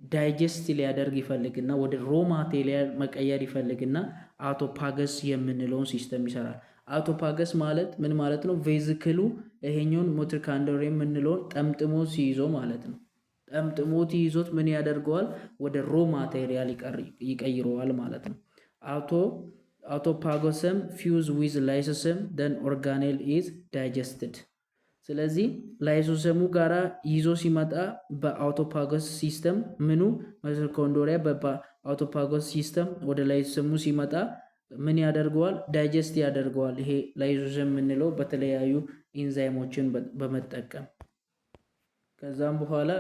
ዳይጀስት ሊያደርግ ይፈልግና ወደ ሮ ማቴሪያል መቀየር ይፈልግና አውቶፓገስ የምንለውን ሲስተም ይሰራል። አውቶፓገስ ማለት ምን ማለት ነው? ቬዚክሉ ይሄኛውን ማይቶኮንድሪያ የምንለውን ጠምጥሞ ሲይዞ ማለት ነው። ጠምጥሞት ይዞት ምን ያደርገዋል? ወደ ሮ ማቴሪያል ይቀይረዋል ማለት ነው። አውቶፓጎሰም ፊውዝ ዊዝ ላይሶሰም ደን ኦርጋኔል ኢዝ ዳይጀስትድ። ስለዚህ ላይሶሰሙ ጋራ ይዞ ሲመጣ በአውቶፓጎስ ሲስተም ምኑ ማይቶኮንድሪያ በአውቶፓጎስ ሲስተም ወደ ላይሶሰሙ ሲመጣ ምን ያደርገዋል? ዳይጀስት ያደርገዋል። ይሄ ላይሶሰም የምንለው በተለያዩ ኢንዛይሞችን በመጠቀም ከዛም በኋላ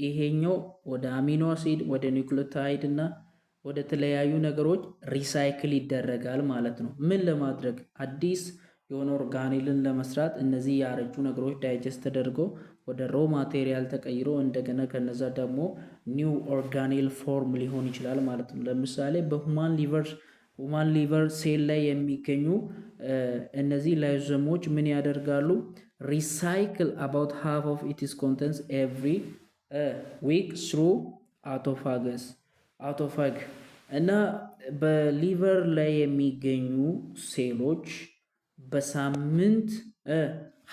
ይሄኛው ወደ አሚኖ አሲድ ወደ ኒውክሊዮታይድ እና ወደ ተለያዩ ነገሮች ሪሳይክል ይደረጋል ማለት ነው። ምን ለማድረግ? አዲስ የሆነ ኦርጋኔልን ለመስራት እነዚህ ያረጁ ነገሮች ዳይጀስት ተደርጎ ወደ ሮ ማቴሪያል ተቀይሮ እንደገና ከነዛ ደግሞ ኒው ኦርጋኔል ፎርም ሊሆን ይችላል ማለት ነው። ለምሳሌ በሁማን ሊቨር ሴል ላይ የሚገኙ እነዚህ ላይዞሶሞች ምን ያደርጋሉ? ሪሳይክል አባውት ሃፍ ኦፍ ኢትስ ኮንተንትስ ኤቭሪ ዊክ ስሩ አውቶፋግ እና በሊቨር ላይ የሚገኙ ሴሎች በሳምንት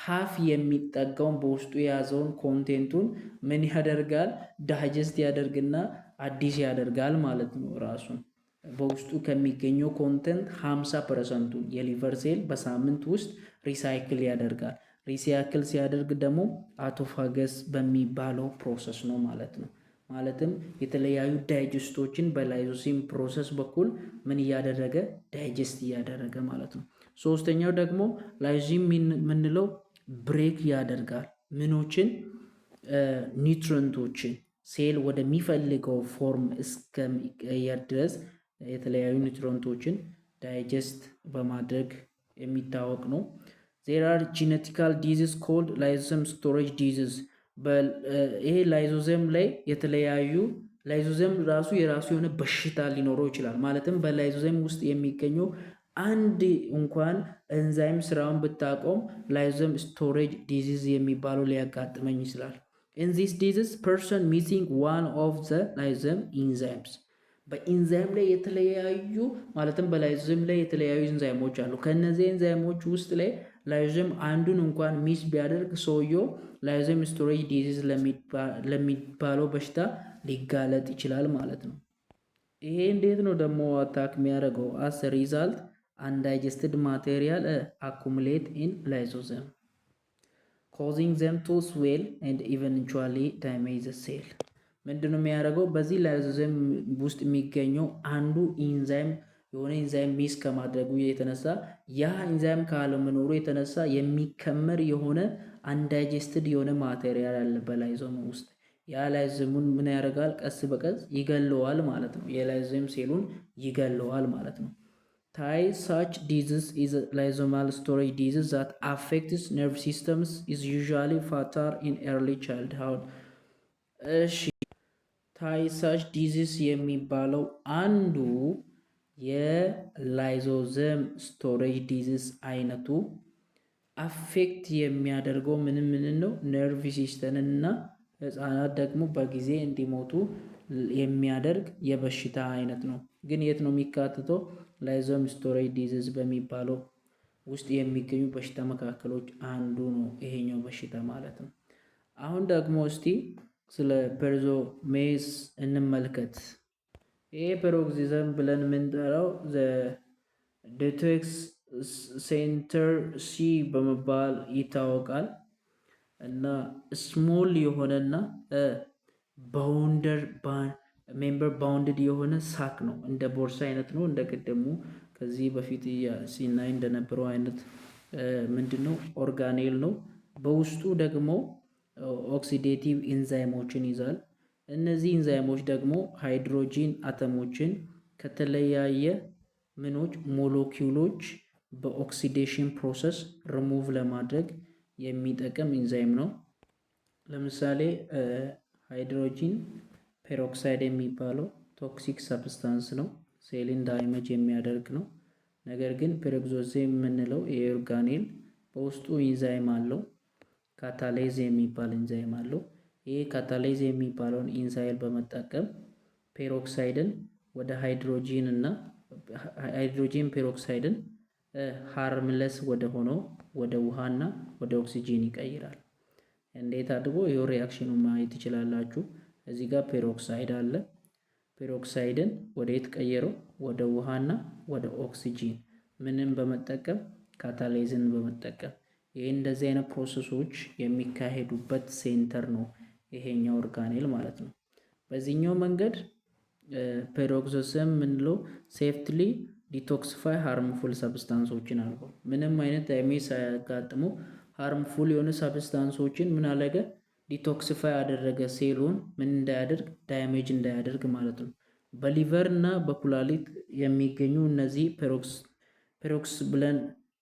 ሃፍ የሚጠጋውን በውስጡ የያዘውን ኮንቴንቱን ምን ያደርጋል? ዳይጀስት ያደርግና አዲስ ያደርጋል ማለት ነው። ራሱን በውስጡ ከሚገኘው ኮንቴንት 50% የሊቨር ሴል በሳምንት ውስጥ ሪሳይክል ያደርጋል። ሪሳይክል ሲያደርግ ደግሞ አውቶፋገስ በሚባለው ፕሮሰስ ነው ማለት ነው። ማለትም የተለያዩ ዳይጀስቶችን በላይዞሲም ፕሮሰስ በኩል ምን እያደረገ ዳይጀስት እያደረገ ማለት ነው። ሶስተኛው ደግሞ ላይዞሲም የምንለው ብሬክ ያደርጋል ምኖችን ኒውትረንቶችን ሴል ወደሚፈልገው ፎርም እስከሚቀየር ድረስ የተለያዩ ኒውትረንቶችን ዳይጀስት በማድረግ የሚታወቅ ነው። ዜር አር ጂኔቲካል ዲዚዝ ኮልድ ላይዞሶም ስቶሬጅ ዲዚዝ። ይሄ ላይዞሶም ላይ የተለያዩ ላይዞሶም ራሱ የራሱ የሆነ በሽታ ሊኖረው ይችላል። ማለትም በላይዞሶም ውስጥ የሚገኘው አንድ እንኳን ኤንዛይም ስራውን ብታቆም ላይዞሶም ስቶሬጅ ዲዚዝ የሚባለው ሊያጋጥመኝ ይችላል። in this disease person missing one of the ላይዞሶም ኢንዛይምስ። በኢንዛይም ላይ የተለያዩ ማለትም በላይዞሶም ላይ የተለያዩ ኢንዛይሞች አሉ። ከነዚህ ኢንዛይሞች ውስጥ ላይ ላይዞሶም አንዱን እንኳን ሚስ ቢያደርግ ሰውየው ላይዞሶም ስቶሬጅ ዲዚዝ ለሚባለው በሽታ ሊጋለጥ ይችላል ማለት ነው። ይሄ እንዴት ነው ደግሞ አታክ የሚያደርገው? as a result undigested material accumulate in lysosome causing them to swell and eventually damage the cell። ምንድነው የሚያደርገው? በዚህ ላይዞሶም ውስጥ የሚገኘው አንዱ ኢንዛይም የሆነ ኢንዛይም ሚስ ከማድረጉ የተነሳ ያ ኢንዛይም ካለመኖሩ የተነሳ የሚከመር የሆነ አንዳይጀስትድ የሆነ ማቴሪያል አለ በላይዞም ውስጥ። ያ ላይዞሙን ምን ያደርጋል? ቀስ በቀስ ይገለዋል ማለት ነው። የላይዞም ሴሉን ይገለዋል ማለት ነው። ታይ such disease is a lysosomal storage disease that affects nerve systems is usually fatal in early childhood። እሺ ታይ such disease የሚባለው አንዱ የላይዞሶም ስቶሬጅ ዲዚዝ አይነቱ አፌክት የሚያደርገው ምን ነው? ነርቭ ሲስተምን እና ህፃናት ደግሞ በጊዜ እንዲሞቱ የሚያደርግ የበሽታ አይነት ነው። ግን የት ነው የሚካተተው? ላይዞሶም ስቶሬጅ ዲዚዝ በሚባለው ውስጥ የሚገኙ በሽታ መካከሎች አንዱ ነው ይሄኛው በሽታ ማለት ነው። አሁን ደግሞ እስቲ ስለ ፐርዞሜስ እንመልከት። ይሄ ፐሮክሲዝም ብለን የምንጠራው ዴቶክስ ሴንተር ሲ በመባል ይታወቃል እና ስሞል የሆነና ሜምበር ባውንድድ የሆነ ሳክ ነው። እንደ ቦርሳ አይነት ነው። እንደ ቅድሙ ከዚህ በፊት ሲናይ እንደነበረው አይነት ምንድነው ኦርጋኔል ነው። በውስጡ ደግሞ ኦክሲዴቲቭ ኢንዛይሞችን ይዛል። እነዚህ ኢንዛይሞች ደግሞ ሃይድሮጂን አተሞችን ከተለያየ ሞለኪውሎች በኦክሲዴሽን ፕሮሰስ ሪሙቭ ለማድረግ የሚጠቅም ኢንዛይም ነው። ለምሳሌ ሃይድሮጂን ፔሮክሳይድ የሚባለው ቶክሲክ ሰብስታንስ ነው፣ ሴልን ዳይመጅ የሚያደርግ ነው። ነገር ግን ፔሮክሶዜም የምንለው የኦርጋኔል በውስጡ ኢንዛይም አለው፣ ካታሌዝ የሚባል ኢንዛይም አለው። ይህ ካታሌዝ የሚባለውን ኢንዛይም በመጠቀም ፔሮክሳይድን ወደ ሃይድሮጂን ፔሮክሳይድን ሃርምለስ ወደ ሆነው ወደ ውሃና ወደ ኦክሲጂን ይቀይራል። እንዴት አድርጎ ይኸው ሪያክሽኑ ማየት ትችላላችሁ። እዚህ ጋር ፔሮክሳይድ አለ። ፔሮክሳይድን ወደ የት ቀየረው? ወደ ውሃና ወደ ኦክሲጂን። ምንም በመጠቀም ካታሌዝን በመጠቀም። ይህ እንደዚህ አይነት ፕሮሰሶች የሚካሄዱበት ሴንተር ነው ይሄኛው ኦርጋኔል ማለት ነው። በዚህኛው መንገድ ፔሮክሶዝም የምንለው ሴፍትሊ ዲቶክሲፋይ ሃርምፉል ሰብስታንሶችን አልፎ ምንም አይነት ዳሜጅ ሳያጋጥሙ ሃርምፉል የሆኑ ሰብስታንሶችን ምን አለገ? ዲቶክሲፋይ ያደረገ፣ ሴሉን ምን እንዳያደርግ? ዳሜጅ እንዳያደርግ ማለት ነው። በሊቨር እና በኩላሊት የሚገኙ እነዚህ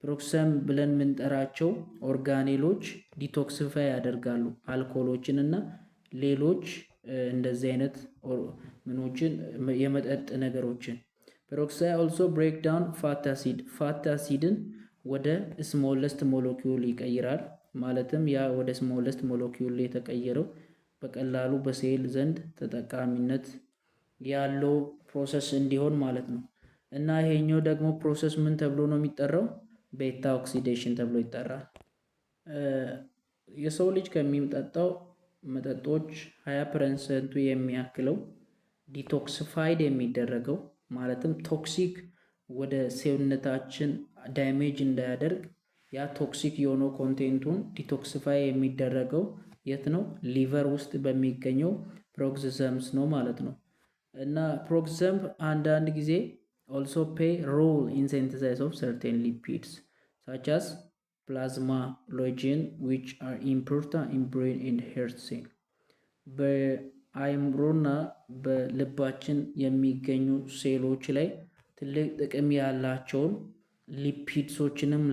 ፔሮክሰም ብለን የምንጠራቸው ኦርጋኔሎች ዲቶክሲፋይ ያደርጋሉ አልኮሎችን እና ሌሎች እንደዚህ አይነት የመጠጥ ነገሮችን። ፔሮክሳይድ ኦልሶ ብሬክ ዳውን ፋት አሲድን ወደ ስሞለስት ሞለኪውል ይቀይራል። ማለትም ያ ወደ ስሞለስት ሞለኪውል የተቀየረው በቀላሉ በሴል ዘንድ ተጠቃሚነት ያለው ፕሮሰስ እንዲሆን ማለት ነው። እና ይሄኛው ደግሞ ፕሮሰስ ምን ተብሎ ነው የሚጠራው? ቤታ ኦክሲዴሽን ተብሎ ይጠራል። የሰው ልጅ ከሚጠጣው መጠጦች 20% የሚያክለው ዲቶክሲፋይድ የሚደረገው ማለትም ቶክሲክ ወደ ሰውነታችን ዳሜጅ እንዳያደርግ ያ ቶክሲክ የሆነው ኮንቴንቱን ዲቶክሲፋይ የሚደረገው የት ነው? ሊቨር ውስጥ በሚገኘው ፔሮክሶዝምስ ነው ማለት ነው። እና ፔሮክሶዝም አንዳንድ ጊዜ also play role in synthesis of certain lipids such as plasmalogen which are important in brain and heart cell. በአይምሮና በልባችን የሚገኙ ሴሎች ላይ ትልቅ ጥቅም ያላቸውን ሊፒድሶችንም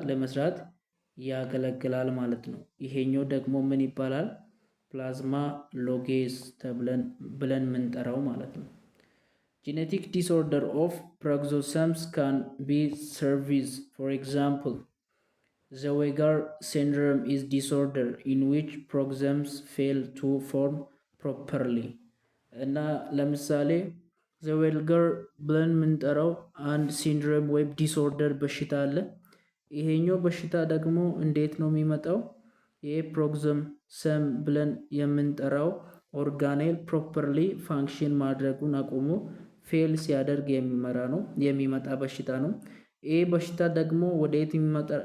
ለመስራት ያገለግላል ማለት ነው። ይሄኛው ደግሞ ምን ይባላል? ፕላዝማ ሎጌዝ ብለን ምንጠራው ማለት ነው። Genetic disorder of peroxisomes can be severe. For example, Zellweger syndrome is disorder in which peroxisomes fail to form properly. እና ለምሳሌ ዘዌልገር ብለን የምንጠራው አንድ ሲንድሮም ወይም ዲስኦርደር በሽታ አለ። ይሄኛው በሽታ ደግሞ እንዴት ነው የሚመጣው? የፔሮክሶም ብለን የምንጠራው ኦርጋኔል ፕሮፐርሊ ፋንክሽን ማድረጉን አቁሞ ፌል ሲያደርግ የሚመጣ በሽታ ነው። ይህ በሽታ ደግሞ ወደየት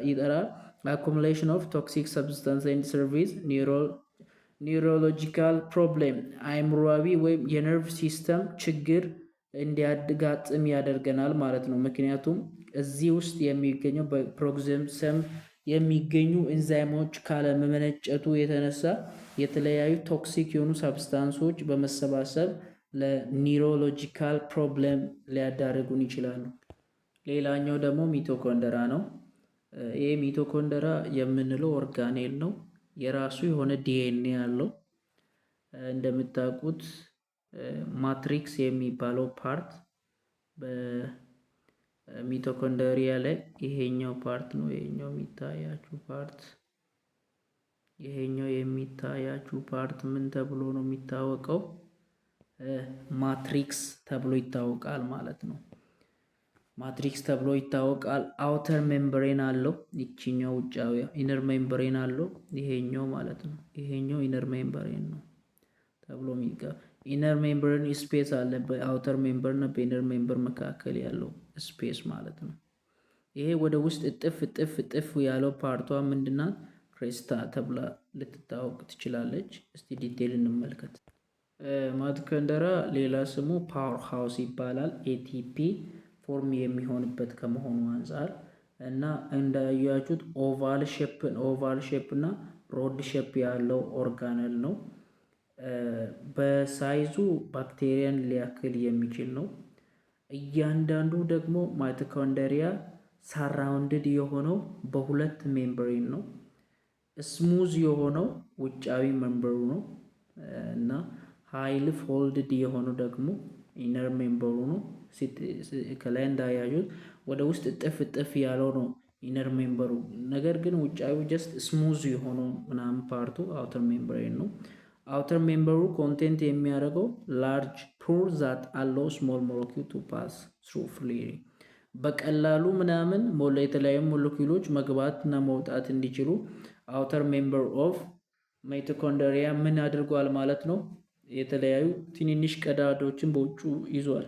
ይጠራል? አኩሙሌሽን ኦፍ ቶክሲክ ሰብስታንስ ኤንድ ሰርቪስ ኒውሮሎጂካል ፕሮብሌም፣ አይምሮዊ ወይም የነርቭ ሲስተም ችግር እንዲያጋጥም ያደርገናል ማለት ነው። ምክንያቱም እዚህ ውስጥ የሚገኘው በፔሮክሶም የሚገኙ ኢንዛይሞች ካለመመነጨቱ የተነሳ የተለያዩ ቶክሲክ የሆኑ ሰብስታንሶች በመሰባሰብ ለኒውሮሎጂካል ፕሮብሌም ሊያዳርጉን ይችላሉ። ሌላኛው ደግሞ ሚቶኮንድራ ነው። ይህ ሚቶኮንድራ የምንለው ኦርጋኔል ነው። የራሱ የሆነ ዲኤንኤ ያለው። እንደምታውቁት ማትሪክስ የሚባለው ፓርት በሚቶኮንድሪያ ላይ ይሄኛው ፓርት ነው። ይሄኛው የሚታያችሁ ፓርት ምን ተብሎ ነው የሚታወቀው? ማትሪክስ ተብሎ ይታወቃል ማለት ነው። ማትሪክስ ተብሎ ይታወቃል። አውተር ሜምብሬን አለው። ይችኛው ውጫዊ ኢነር ሜምብሬን አለው። ይሄኛው ማለት ነው። ይሄኛው ኢነር ሜምብሬን ነው ተብሎ ኢነር ሜምብሬን ስፔስ አለ በአውተር ሜምበር እና በኢነር ሜምበር መካከል ያለው ስፔስ ማለት ነው። ይሄ ወደ ውስጥ እጥፍ ያለው ፓርቷ ምንድናት? ክሬስታ ተብላ ልትታወቅ ትችላለች። እስቲ ዲቴል እንመልከት። ሚቶኮንድራ ሌላ ስሙ ፓወር ሃውስ ይባላል። ኤቲፒ ፎርም የሚሆንበት ከመሆኑ አንጻር እና እንዳያችሁት ኦቫል ሼፕ እና ሮድ ሼፕ ያለው ኦርጋነል ነው። በሳይዙ ባክቴሪያን ሊያክል የሚችል ነው። እያንዳንዱ ደግሞ ማይቶኮንድሪያ ሳራውንድድ የሆነው በሁለት ሜምብሬን ነው። ስሙዝ የሆነው ውጫዊ ሜምበሩ ነው እና ሃይሊ ፎልድድ የሆነው ደግሞ ኢነር ሜምበሩ ነው። ከላይ እንዳያዩት ወደ ውስጥ እጥፍ እጥፍ ያለው ነው ኢነር ሜምበሩ። ነገር ግን ውጫዊ ጀስት ስሙዝ የሆነው ምናምን ፓርቱ አውተር ሜምብሬን ነው። አውተር ሜምበሩ ኮንቴንት የሚያደርገው ላርጅ ፖር ዛት አለው ስሞል ሞለኪል ቱ ፓስ ትሩ ፍሪሊ በቀላሉ ምናምን የተለያዩ ሞለኪሎች መግባት እና መውጣት እንዲችሉ አውተር ሜምበር ኦፍ ማይቶኮንድሪያ ምን አድርጓል ማለት ነው። የተለያዩ ትንንሽ ቀዳዳዎችን በውጩ ይዟል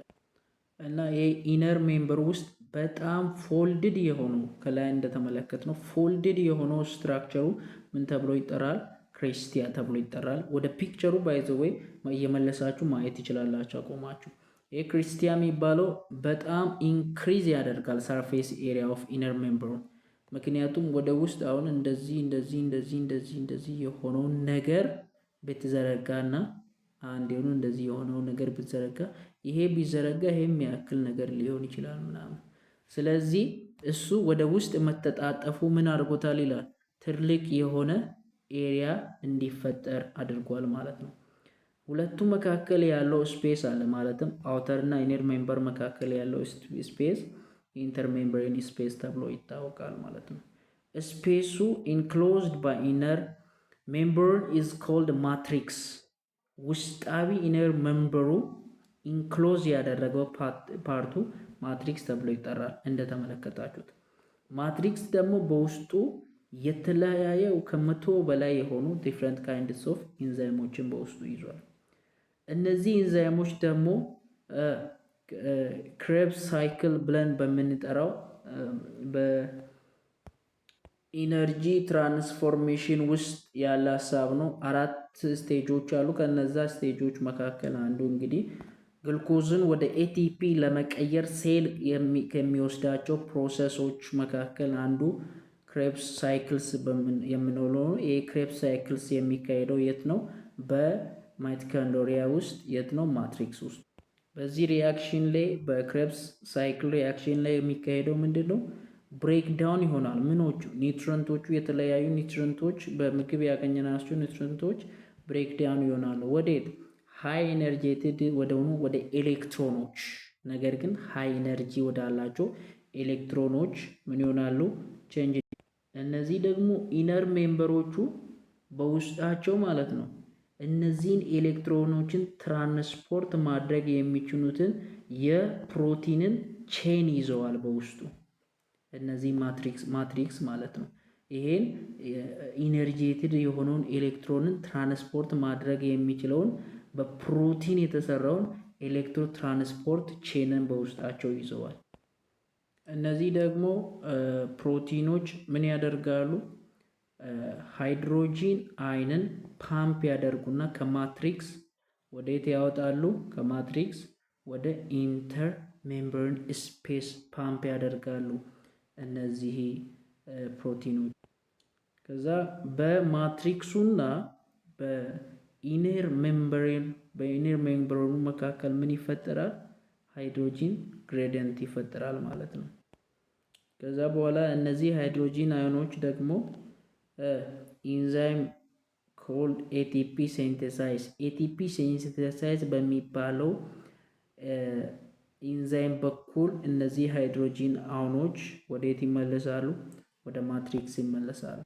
እና ይሄ ኢነር ሜምበር ውስጥ በጣም ፎልድድ የሆነው ከላይ እንደተመለከት ነው ፎልድድ የሆነው ስትራክቸሩ ምን ተብሎ ይጠራል? ክሪስቲያ ተብሎ ይጠራል። ወደ ፒክቸሩ ባይዘወይ እየመለሳችሁ ማየት ይችላላችሁ አቆማችሁ። ይሄ ክሪስቲያ የሚባለው በጣም ኢንክሪዝ ያደርጋል ሰርፌስ ኤሪያ ኦፍ ኢነር ሜምበሩ። ምክንያቱም ወደ ውስጥ አሁን እንደዚህ የሆነውን ነገር ብትዘረጋና አንዴኑ እንደዚህ የሆነውን ነገር ብትዘረጋ ይሄ ቢዘረጋ ይሄ የሚያክል ነገር ሊሆን ይችላል ምናምን። ስለዚህ እሱ ወደ ውስጥ መተጣጠፉ ምን አድርጎታል ይላል ትልቅ የሆነ ኤሪያ እንዲፈጠር አድርጓል ማለት ነው። ሁለቱ መካከል ያለው ስፔስ አለ ማለትም አውተር እና ኢነር ሜምበር መካከል ያለው ስፔስ ኢንተርሜምብሬን ስፔስ ተብሎ ይታወቃል ማለት ነው። ስፔሱ ኢንክሎዝድ ባይ ኢነር ሜምበር ኢዝ ኮልድ ማትሪክስ። ውስጣዊ ኢነር ሜምበሩ ኢንክሎዝ ያደረገው ፓርቱ ማትሪክስ ተብሎ ይጠራል። እንደተመለከታችሁት ማትሪክስ ደግሞ በውስጡ የተለያየ ከመቶ በላይ የሆኑ ዲፍረንት ካይንድስ ኦፍ ኢንዛይሞችን በውስጡ ይዟል። እነዚህ ኢንዛይሞች ደግሞ ክሬብስ ሳይክል ብለን በምንጠራው በኢነርጂ ትራንስፎርሜሽን ውስጥ ያለ ሀሳብ ነው። 4 ስቴጆች አሉ። ከነዛ ስቴጆች መካከል አንዱ እንግዲህ ግልኮዝን ወደ ኤቲፒ ለመቀየር ሴል ከሚወስዳቸው ፕሮሰሶች መካከል አንዱ ክሬብስ ሳይክልስ የምንለው ነው። ይሄ ክሬብስ ሳይክልስ የሚካሄደው የት ነው? በማይቶኮንድሪያ ውስጥ የት ነው? ማትሪክስ ውስጥ። በዚህ ሪያክሽን ላይ በክሬብስ ሳይክል ሪያክሽን ላይ የሚካሄደው ምንድን ነው? ብሬክ ዳውን ይሆናል። ምኖቹ? ኒውትረንቶቹ፣ የተለያዩ ኒውትረንቶች፣ በምግብ ያገኘናቸው ኒውትረንቶች ብሬክ ዳውን ይሆናሉ። ወዴት? ሃይ ኤነርጄትድ ወደሆኑ ወደ ኤሌክትሮኖች። ነገር ግን ሃይ ኤነርጂ ወዳላቸው ኤሌክትሮኖች ምን ይሆናሉ? ቼንጅ። እነዚህ ደግሞ ኢነር ሜምበሮቹ በውስጣቸው ማለት ነው እነዚህን ኤሌክትሮኖችን ትራንስፖርት ማድረግ የሚችሉትን የፕሮቲንን ቼን ይዘዋል በውስጡ። እነዚህ ማትሪክስ ማለት ነው። ይሄን ኢነርጄትድ የሆነውን ኤሌክትሮንን ትራንስፖርት ማድረግ የሚችለውን በፕሮቲን የተሰራውን ኤሌክትሮ ትራንስፖርት ቼንን በውስጣቸው ይዘዋል። እነዚህ ደግሞ ፕሮቲኖች ምን ያደርጋሉ? ሃይድሮጂን አይንን ፓምፕ ያደርጉና ከማትሪክስ ወዴት ያወጣሉ? ከማትሪክስ ወደ ኢንተር ሜምብሬን ስፔስ ፓምፕ ያደርጋሉ እነዚህ ፕሮቲኖች። ከዛ በማትሪክሱና በኢነር ሜምብሬኑ መካከል ምን ይፈጠራል? ሃይድሮጂን ግሬዲየንት ይፈጠራል ማለት ነው። ከዛ በኋላ እነዚህ ሃይድሮጂን አዮኖች ደግሞ ኢንዛይም ኮልድ ኤቲፒ ሲንቴሳይዝ በሚባለው ኢንዛይም በኩል እነዚህ ሃይድሮጂን አዮኖች ወዴት ይመለሳሉ? ወደ ማትሪክስ ይመለሳሉ።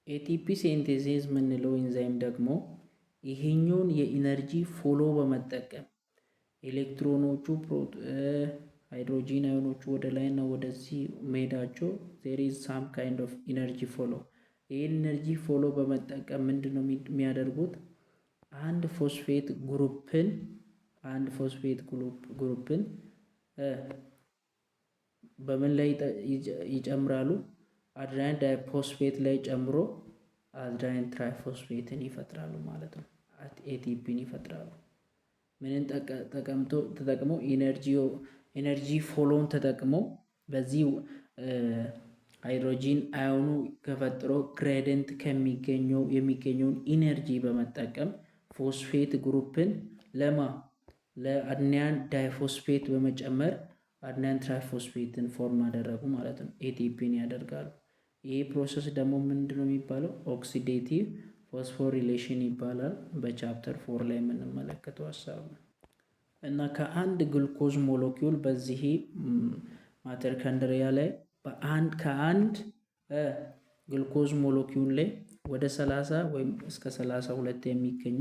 ኤቲፒ ሲንቴሲስ የምንለው ኢንዛይም ደግሞ ይሄኛውን የኢነርጂ ፎሎ በመጠቀም ኤሌክትሮኖቹ ሃይድሮጂን አዮኖቹ ወደ ላይ እና ወደዚህ መሄዳቸው there is some kind of energy follow። ይህን ኢነርጂ ፎሎ በመጠቀም ምንድን ነው የሚያደርጉት? አንድ ፎስፌት ግሩፕን በምን ላይ ይጨምራሉ? አድራይን ዳይፎስፌት ላይ ጨምሮ አድራይን ትራይፎስፌትን ይፈጥራሉ ማለት ነው። ኤቲፒን ይፈጥራሉ። ምንን ተጠቅመው? ኢነርጂ ፎሎውን ተጠቅመው በዚህ ሃይድሮጂን አዮኑ ከፈጥሮ ግሬደንት የሚገኘውን ኢነርጂ በመጠቀም ፎስፌት ግሩፕን ለአድኒያን ዳይፎስፌት በመጨመር አድኒያን ትራይፎስፌትን ፎርም አደረጉ ማለት ነው። ኤቲፒን ያደርጋሉ። ይህ ፕሮሰስ ደግሞ ምንድነው የሚባለው? ኦክሲዴቲቭ ፎስፎሪሌሽን ይባላል። በቻፕተር 4 ላይ የምንመለከተው ሀሳብ ነው። እና ከአንድ ግሉኮዝ ሞለኪውል በዚህ ማይቶኮንድሪያ ላይ ከአንድ ግሉኮዝ ሞለኪውል ላይ ወደ 30 ወይም እስከ 32 የሚገኙ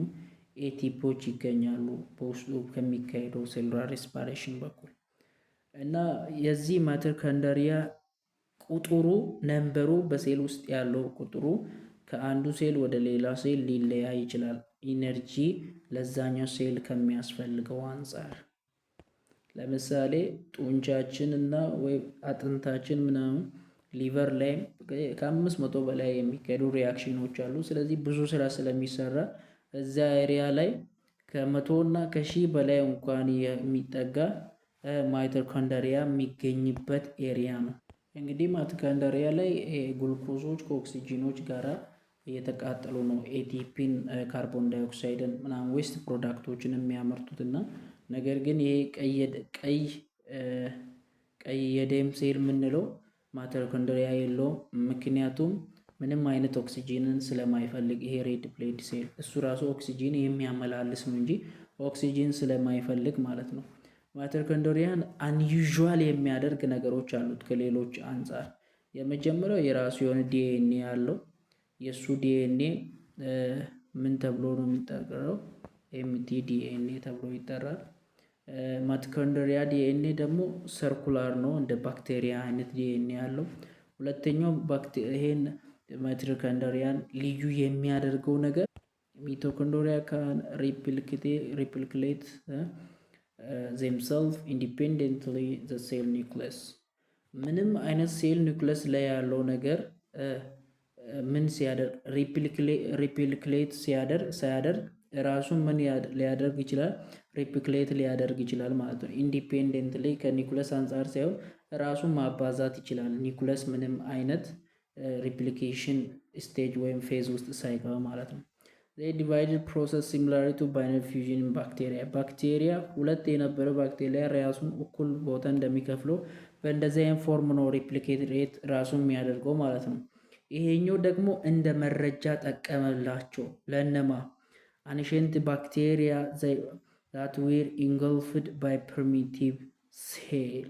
ኤቲፒዎች ይገኛሉ በውስጡ ከሚካሄደው ሴሉላር ሬስፓይሬሽን በኩል። እና የዚህ ማይቶኮንድሪያ ቁጥሩ ነምበሩ በሴል ውስጥ ያለው ቁጥሩ ከአንዱ ሴል ወደ ሌላ ሴል ሊለያይ ይችላል፣ ኢነርጂ ለዛኛው ሴል ከሚያስፈልገው አንጻር። ለምሳሌ ጡንቻችን እና ወይ አጥንታችን ምናምን ሊቨር ላይ ከ500 በላይ የሚካሄዱ ሪያክሽኖች አሉ። ስለዚህ ብዙ ስራ ስለሚሰራ እዛ ኤሪያ ላይ ከ100 እና ከ1000 በላይ እንኳን የሚጠጋ ማይቶኮንድሪያ የሚገኝበት ኤሪያ ነው። እንግዲህ ማይቶኮንድሪያ ላይ ግሉኮዞች ከኦክሲጂኖች ጋራ እየተቃጠሉ ነው ኤቲፒን፣ ካርቦን ዳይኦክሳይድን ምናምን ዌስት ፕሮዳክቶችን የሚያመርቱት እና ነገር ግን ይሄ ቀይ የደም ሴል የምንለው ማይቶኮንድሪያ የለውም። ምክንያቱም ምንም አይነት ኦክሲጂንን ስለማይፈልግ ይሄ ሬድ ብሌድ ሴል እሱ ራሱ ኦክሲጂን የሚያመላልስ ነው እንጂ ኦክሲጂን ስለማይፈልግ ማለት ነው። ማይቶኮንድሪያን አንዩዥዋል የሚያደርግ ነገሮች አሉት ከሌሎች አንጻር። የመጀመሪያው የራሱ የሆነ ዲኤንኤ አለው። የእሱ ዲኤንኤ ምን ተብሎ ነው የሚጠራው? ኤምቲ ዲኤንኤ ተብሎ ይጠራል። ማይቶኮንድሪያ ዲኤንኤ ደግሞ ሰርኩላር ነው፣ እንደ ባክቴሪያ አይነት ዲኤንኤ አለው። ሁለተኛው ይሄን ማይቶኮንድሪያን ልዩ የሚያደርገው ነገር ሚቶኮንድሪያ ካን ሪፕሊኬት themselves independently the cell nucleus። ምንም አይነት ሴል ኒውክለስ ላይ ያለው ነገር ምን ሲያደርግ ሪፕሊኬት ሳያደርግ ራሱን ምን ሊያደርግ ይችላል? ሪፕሊኬት ሊያደርግ ይችላል ማለት ነው። ኢንዲፔንደንትሊ ከኒውክለስ አንጻር ሳይሆን ራሱን ማባዛት ይችላል። ኒውክለስ ምንም አይነት ሪፕሊኬሽን ስቴጅ ወይም ፌዝ ውስጥ ሳይገባ ማለት ነው። ዲቫይድድ ፕሮሰስ ሲሚላር ቱ ባይነሪ ፊውዥን ባክቴሪያ ሁለት የነበረው ባክቴሪያ ራሱን እኩል ቦታ እንደሚከፍለው በእንደዚህ አይነት ፎርም ነው ሪፕሊኬት ሬት ራሱን የሚያደርገው ማለት ነው። ይሄኛው ደግሞ እንደ መረጃ ጠቀመላቸው ለነማ አንሸንት ባክቴሪያ that were engulfed by primitive cell።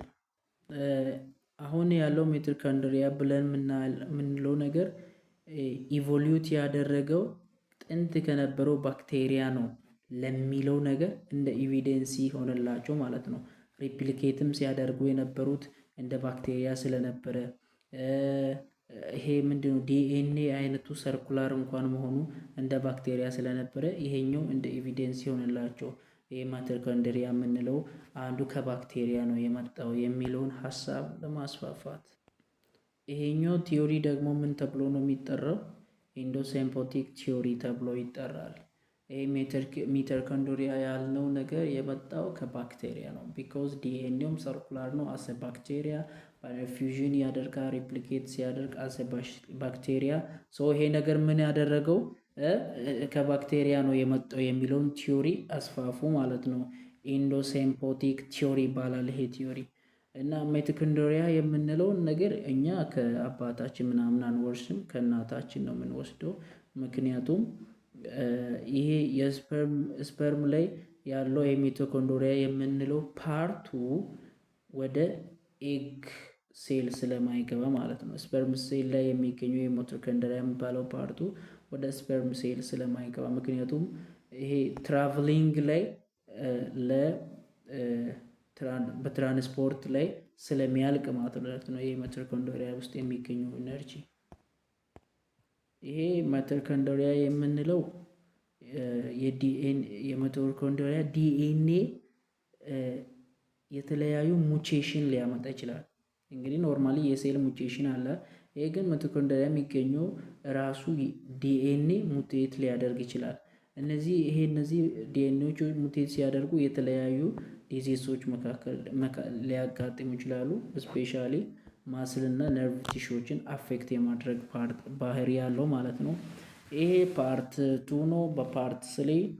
አሁን ያለው ማይቶኮንድሪያ ብለን የምንለው ነገር ኢቮሉት ያደረገው ጥንት ከነበረው ባክቴሪያ ነው ለሚለው ነገር እንደ ኤቪደንስ ሆነላቸው ማለት ነው። ሪፕሊኬትም ሲያደርጉ የነበሩት እንደ ባክቴሪያ ስለነበረ ይሄ ምንድነው ዲኤንኤ አይነቱ ሰርኩላር እንኳን መሆኑ እንደ ባክቴሪያ ስለነበረ ይሄኛው እንደ ኤቪደንስ ሆነላቸው። ይሄ ማይቶኮንድሪያ የምንለው አንዱ ከባክቴሪያ ነው የመጣው የሚለውን ሀሳብ ለማስፋፋት። ይሄኛው ቲዮሪ ደግሞ ምን ተብሎ ነው የሚጠራው? ኢንዶሲምፖቲክ ቲዮሪ ተብሎ ይጠራል። ይሄ ማይቶኮንድሪያ ያልነው ነገር የመጣው ከባክቴሪያ ነው። ቢኮዝ ዲኤንኤውም ሰርኩላር ነው። አሰ ባክቴሪያ ፊውዥን ያደርጋል፣ ሪፕሊኬት ሲያደርግ አሰ ባክቴሪያ። ይሄ ነገር ምን ያደረገው ከባክቴሪያ ነው የመጣው የሚለውን ቲዮሪ አስፋፉ ማለት ነው። ኢንዶሲምፖቲክ ቲዮሪ ይባላል ይሄ ቲዮሪ። እና ማይቶኮንድሪያ የምንለውን ነገር እኛ ከአባታችን ምናምን አንወርስም፣ ከእናታችን ነው የምንወስደው። ምክንያቱም ይሄ የስፐርም ላይ ያለው የሚቶኮንድሪያ የምንለው ፓርቱ ወደ ኤግ ሴል ስለማይገባ ማለት ነው። ስፐርም ሴል ላይ የሚገኘው የሚቶኮንድሪያ የሚባለው ፓርቱ ወደ ስፐርም ሴል ስለማይገባ፣ ምክንያቱም ይሄ ትራቭሊንግ ላይ በትራንስፖርት ላይ ስለሚያልቅ ማለት ነው። ይሄ ማይቶኮንድሪያ ውስጥ የሚገኘው ኢነርጂ። ይሄ ማይቶኮንድሪያ የምንለው የማይቶኮንድሪያ ዲኤንኤ የተለያዩ ሙቴሽን ሊያመጣ ይችላል። እንግዲህ ኖርማሊ የሴል ሙቴሽን አለ። ይሄ ግን ማይቶኮንድሪያ የሚገኘው ራሱ ዲኤንኤ ሙቴት ሊያደርግ ይችላል። እነዚህ ዲኤንኤዎች ሙቴት ሲያደርጉ የተለያዩ ዲዚዞች መካከል ሊያጋጥሙ ይችላሉ። ስፔሻሊ ማስል እና ነርቭ ቲሹዎችን አፌክት የማድረግ ባህሪ ያለው ማለት ነው። ይሄ ፓርት 2 ነው። በፓርት 3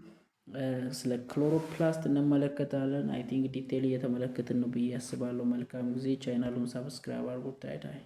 ስለ ክሎሮፕላስት እንመለከታለን። አይ ቲንክ ዲቴል እየተመለከትን ነው ብዬ አስባለሁ። መልካም ጊዜ። ቻናሉን ሰብስክራይብ አድርጉ። ታይ ታይ